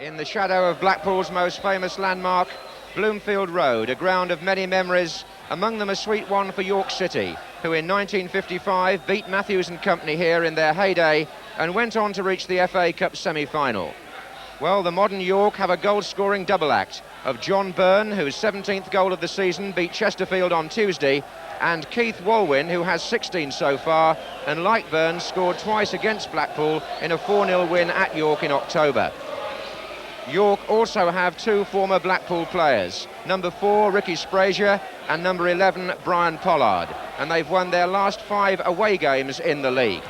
in the shadow of Blackpool's most famous landmark, Bloomfield Road, a ground of many memories, among them a sweet one for York City, who in 1955 beat Matthews and company here in their heyday and went on to reach the FA Cup semi-final. Well, the modern York have a goal-scoring double act of John Byrne, whose 17th goal of the season beat Chesterfield on Tuesday, and Keith Walwyn, who has 16 so far, and like Byrne, scored twice against Blackpool in a 4-0 win at York in October. York also have two former Blackpool players, number 4 Ricky Sprazier and number 11 Brian Pollard, and they've won their last 5 away games in the league.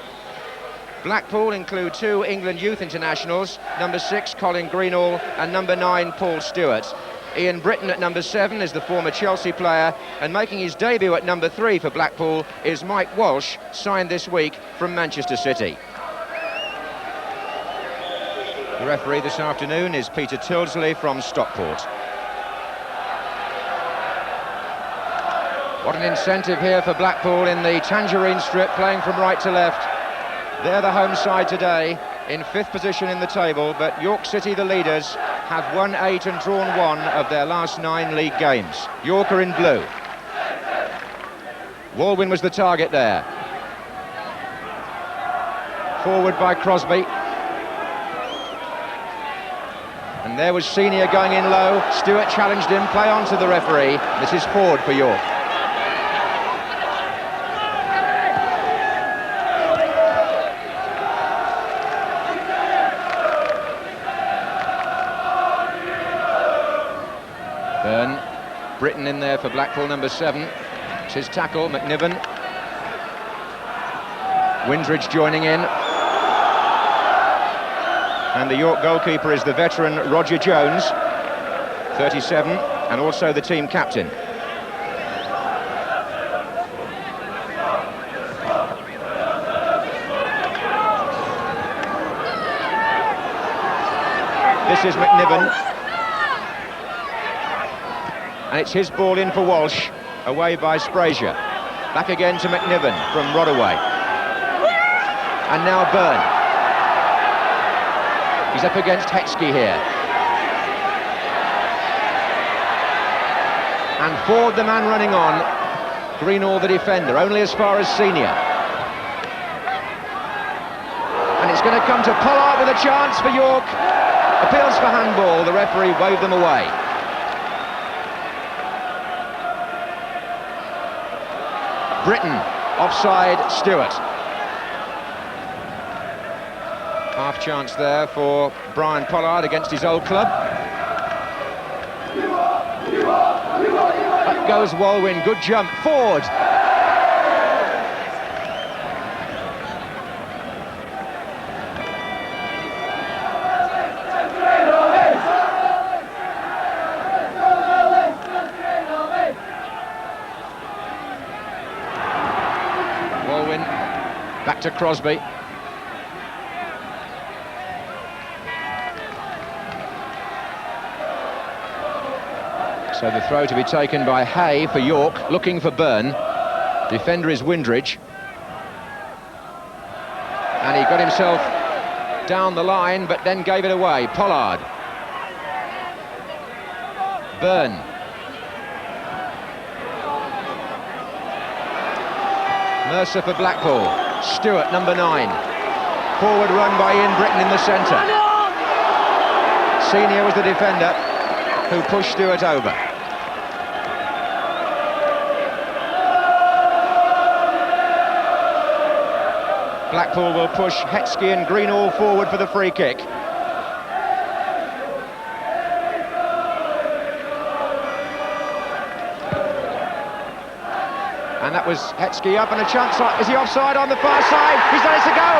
Blackpool include 2 England youth internationals, number 6 Colin Greenall and number 9 Paul Stewart. Ian Britton at number 7 is the former Chelsea player, and making his debut at number 3 for Blackpool is Mike Walsh, signed this week from Manchester City. The referee this afternoon is Peter Tilsley from Stockport. What an incentive here for Blackpool in the Tangerine Strip, playing from right to left. They're the home side today, in 5th position in the table, but York City, the leaders, have won 8 and drawn 1 of their last 9 league games. York are in blue. Walwyn was the target there. Forward by Crosby. And there was Senior going in low. Stewart challenged him, play on to the referee. This is forward for York. Byrne, Britton in there for Blackpool, number 7. It's his tackle, McNiven. Windridge joining in. And the York goalkeeper is the veteran Roger Jones, 37, and also the team captain. This is McNiven. And it's his ball in for Walsh, away by Sprazier. Back again to McNiven from Rodaway. And now Byrne. He's up against Hetzke here. And Ford, the man running on. Greenall, the defender, only as far as Senior. And it's going to come to Pollard with a chance for York. Appeals for handball, the referee waved them away. Britton, offside, Stewart. Half chance there for Brian Pollard against his old club. Up goes Walwyn, good jump, forward. Walwyn, back to Crosby. So the throw to be taken by Hay for York, looking for Byrne. Defender is Windridge. And he got himself down the line, but then gave it away. Pollard. Byrne. Mercer for Blackpool. Stewart, number 9. Forward run by Ian Britton in the centre. Senior was the defender who pushed Stewart over. Blackpool will push Hetzke and Greenall forward for the free kick. And that was Hetzke up and a chance. Is he offside on the far side? He's done it to go.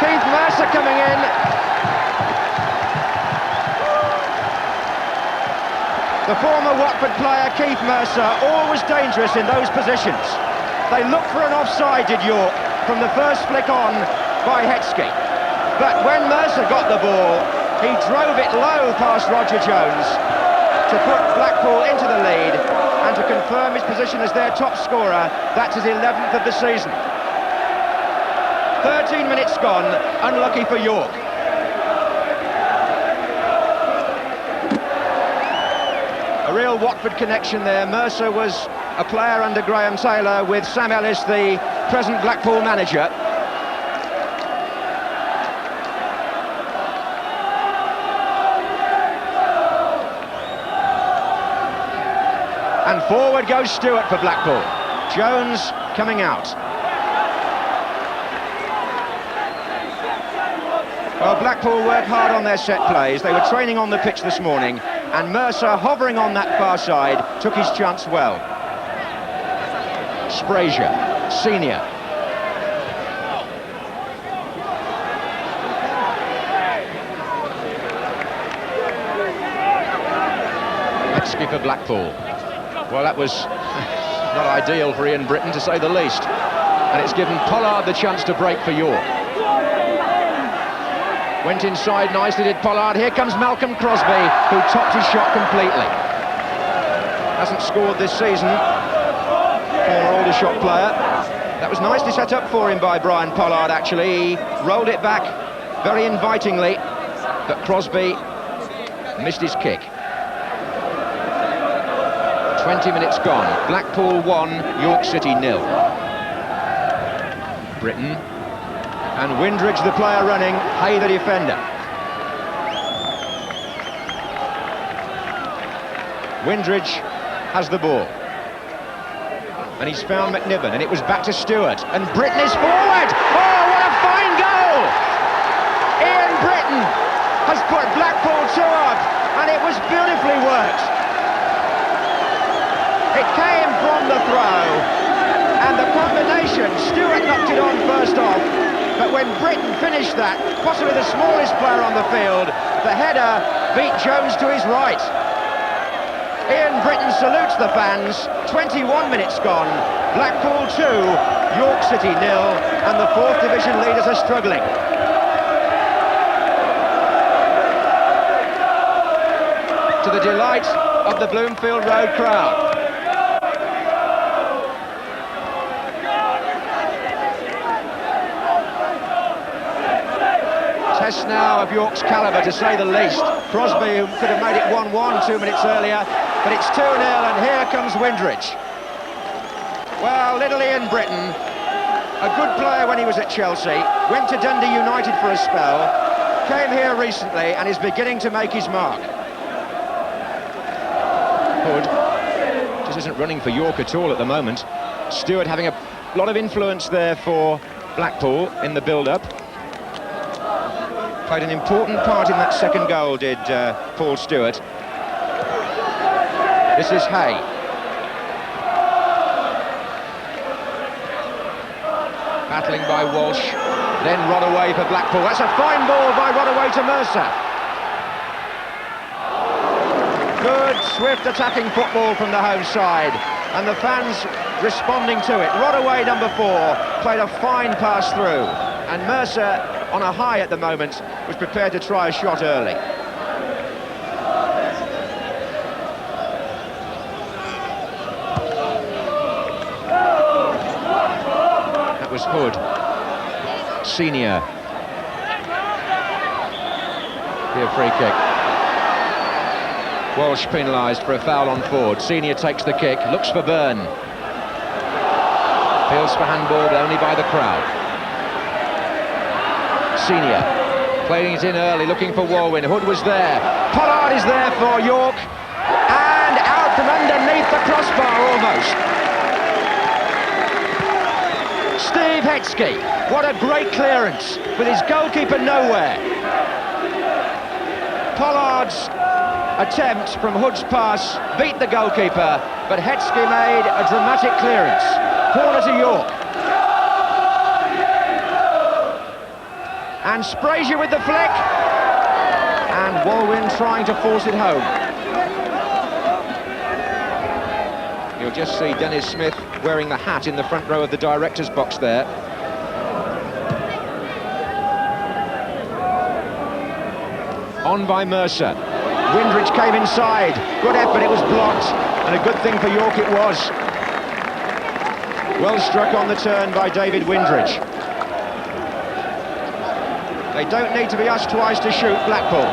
Keith Mercer coming in. The former Watford player, Keith Mercer, always dangerous in those positions. They looked for an offside, did York, from the first flick on by Hetzke. But when Mercer got the ball, he drove it low past Roger Jones to put Blackpool into the lead and to confirm his position as their top scorer. That's his 11th of the season. 13 minutes gone, unlucky for York. real Watford connection there. Mercer was a player under Graham Taylor with Sam Ellis, the present Blackpool manager. And forward goes Stewart for Blackpool. Jones coming out. Well, Blackpool work hard on their set plays. They were training on the pitch this morning, and Mercer, hovering on that far side, took his chance well. Sprazier, senior. Hetzke for Blackpool. Well, that was not ideal for Ian Britton, to say the least. And it's given Pollard the chance to break for York. Went inside nicely, did Pollard. Here comes Malcolm Crosby, who topped his shot completely. Hasn't scored this season. Former Aldershot player. That was nicely set up for him by Brian Pollard, actually. He rolled it back very invitingly, but Crosby missed his kick. 20 minutes gone. Blackpool 1, York City 0. Britton. And Windridge, the player running, Hay, the defender. Windridge has the ball. And he's found McNiven, and it was back to Stewart. And Britton is forward! Oh, what a fine goal! Ian Britton has put Blackpool 2 up, and it was beautifully worked. It came from the throw, and the combination, Stewart knocked it on first off, but when Britton finished that, possibly the smallest player on the field, the header beat Jones to his right. Ian Britton salutes the fans. 21 minutes gone. Blackpool 2, York City 0, and the 4th Division leaders are struggling. To the delight of the Bloomfield Road crowd. Test now of York's calibre, to say the least. Crosby, who could have made it 1-1 2 minutes earlier, but it's 2-0, and here comes Windridge. Well, little Ian Britton, a good player when he was at Chelsea, went to Dundee United for a spell, came here recently and is beginning to make his mark. Hood just isn't running for York at all at the moment. Stewart having a lot of influence there for Blackpool in the build-up. Played an important part in that second goal, did Paul Stewart. This is Hay. Battling by Walsh, then Rodaway for Blackpool. That's a fine ball by Rodaway to Mercer. Good, swift attacking football from the home side, and the fans responding to it. Rodaway, number 4, played a fine pass through, and Mercer, on a high at the moment, was prepared to try a shot early. That was Hood. Senior. Here, free kick. Walsh penalised for a foul on Ford. Senior takes the kick, looks for Byrne. Feels for handball, only by the crowd. Senior, playing it in early, looking for Walwyn. Hood was there. Pollard is there for York. And out from underneath the crossbar, almost. Steve Hetzke, what a great clearance, with his goalkeeper nowhere. Pollard's attempt from Hood's pass beat the goalkeeper, but Hetzke made a dramatic clearance. Corner to York. And Sprazier with the flick, and Walwyn trying to force it home. You'll just see Denis Smith wearing the hat in the front row of the director's box there. On by Mercer. Windridge came inside. Good effort, it was blocked, and a good thing for York it was. Well struck on the turn by David Windridge. They don't need to be asked twice to shoot, Blackpool.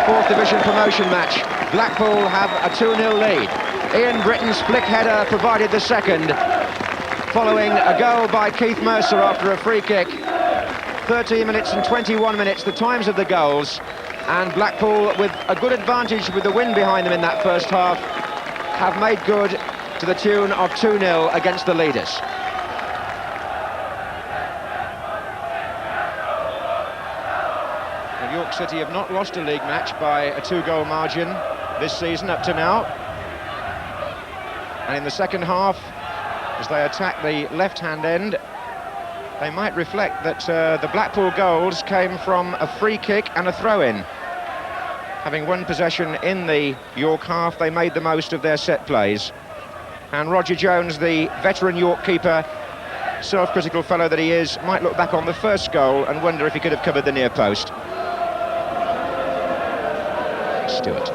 4th Division promotion match. Blackpool have a 2-0 lead. Ian Britton's flick header provided the second, following a goal by Keith Mercer after a free kick. 13 minutes and 21 minutes, the times of the goals, and Blackpool, with a good advantage with the wind behind them in that first half, have made good to the tune of 2-0 against the leaders. Well, York City have not lost a league match by a 2-goal margin this season up to now. And in the second half, as they attack the left-hand end, they might reflect that the Blackpool goals came from a free kick and a throw-in. Having won possession in the York half, they made the most of their set plays. And Roger Jones, the veteran York keeper, self-critical fellow that he is, might look back on the first goal and wonder if he could have covered the near post. Stewart.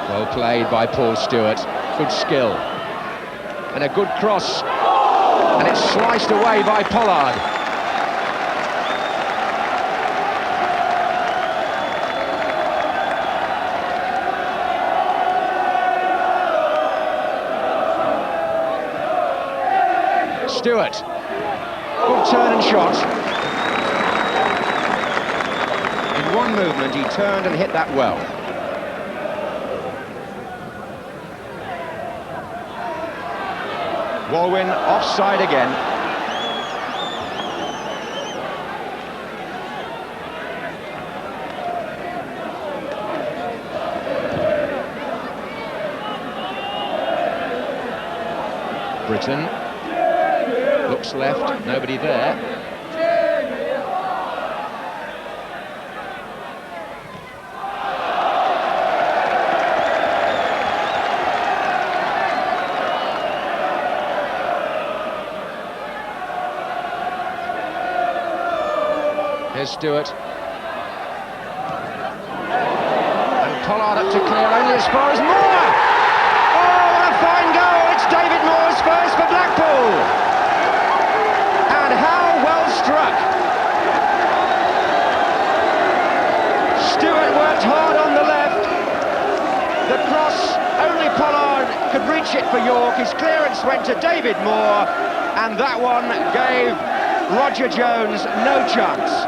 Well played by Paul Stewart. Good skill. And a good cross, and it's sliced away by Pollard. Stewart, good turn and shot. In one movement he turned and hit that well. Walwyn offside again. Britton looks left, nobody there. Here's Stewart. And Pollard up to clear, only as far as Moore! Oh, what a fine goal! It's David Moore's first for Blackpool! And how well struck! Stewart worked hard on the left. The cross, only Pollard could reach it for York. His clearance went to David Moore, and that one gave Roger Jones no chance.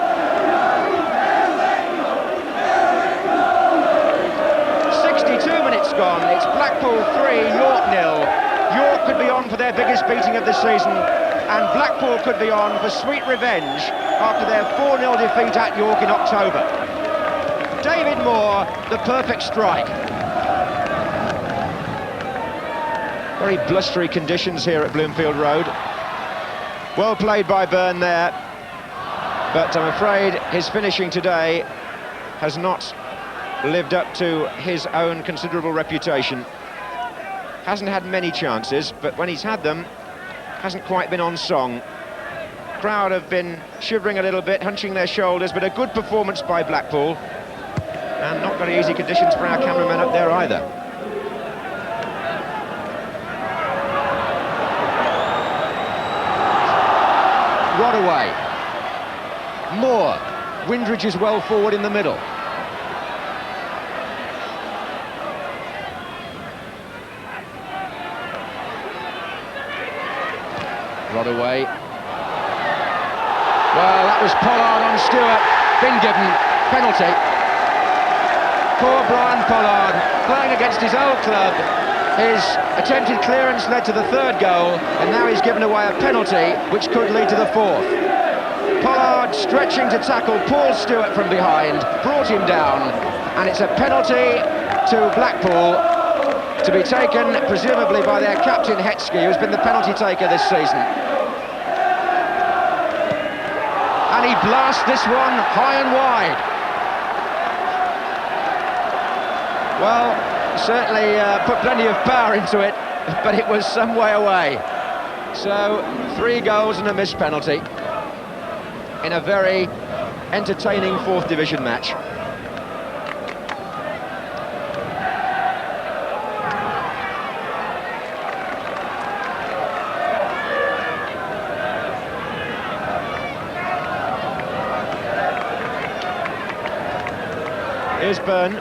62 minutes gone, it's Blackpool 3, York 0. York could be on for their biggest beating of the season, and Blackpool could be on for sweet revenge after their 4-0 defeat at York in October. David Moore, the perfect strike. Very blustery conditions here at Bloomfield Road. Well played by Byrne there, but I'm afraid his finishing today has not lived up to his own considerable reputation. Hasn't had many chances, but when he's had them, hasn't quite been on song. Crowd have been shivering a little bit, hunching their shoulders, but a good performance by Blackpool, and not very easy conditions for our cameraman up there either. Rodaway. Moore. Windridge is well forward in the middle. Rodaway. Well, that was Pollard on Stewart. Been given penalty. Poor Brian Pollard, playing against his old club. His attempted clearance led to the third goal, and now he's given away a penalty, which could lead to the fourth. Pollard stretching to tackle Paul Stewart from behind, brought him down, and it's a penalty to Blackpool, to be taken presumably by their captain Hetzke, who's been the penalty taker this season. And he blasts this one high and wide. Well, certainly put plenty of power into it, but it was some way away. So 3 goals and a missed penalty in a very entertaining 4th Division match. Here's Byrne.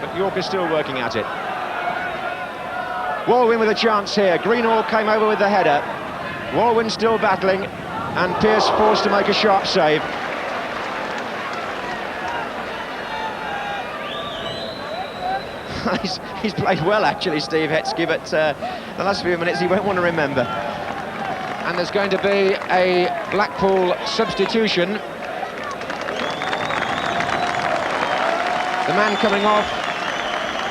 But York is still working at it. Walwyn with a chance here. Greenall came over with the header. Walwyn still battling, and Pearce forced to make a sharp save. he's played well, actually, Steve Hetzke, but the last few minutes he won't want to remember. And there's going to be a Blackpool substitution. The man coming off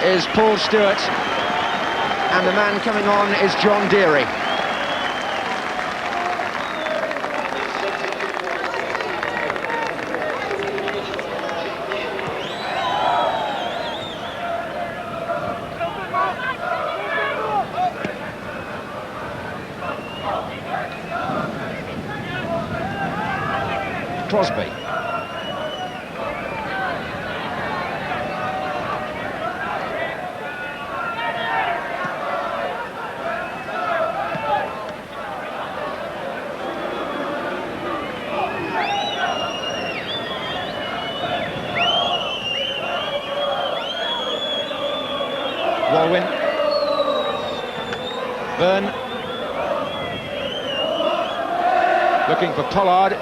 is Paul Stewart, and the man coming on is John Deary. Crosby. Walwyn. Byrne. Looking for Pollard.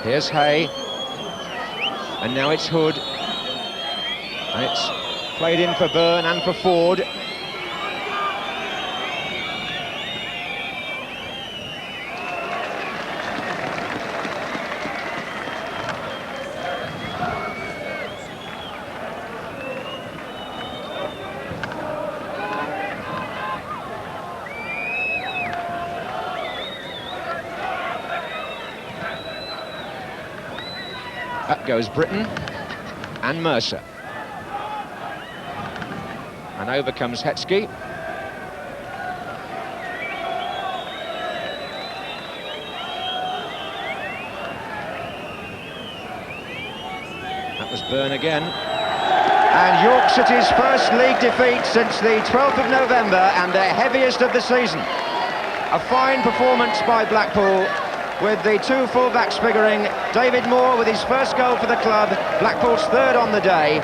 Here's Hay, and now it's Hood, and it's played in for Byrne and for Ford. Up goes Britton and Mercer. And over comes Hetzke. That was Byrne again. And York City's first league defeat since the 12th of November and their heaviest of the season. A fine performance by Blackpool, with the two full-backs figuring. David Moore with his first goal for the club, Blackpool's third on the day.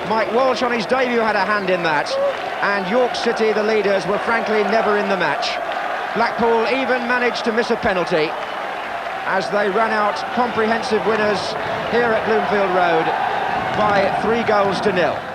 Mike Walsh on his debut had a hand in that, and York City, the leaders, were frankly never in the match. Blackpool even managed to miss a penalty as they ran out comprehensive winners here at Bloomfield Road by 3 goals to 0.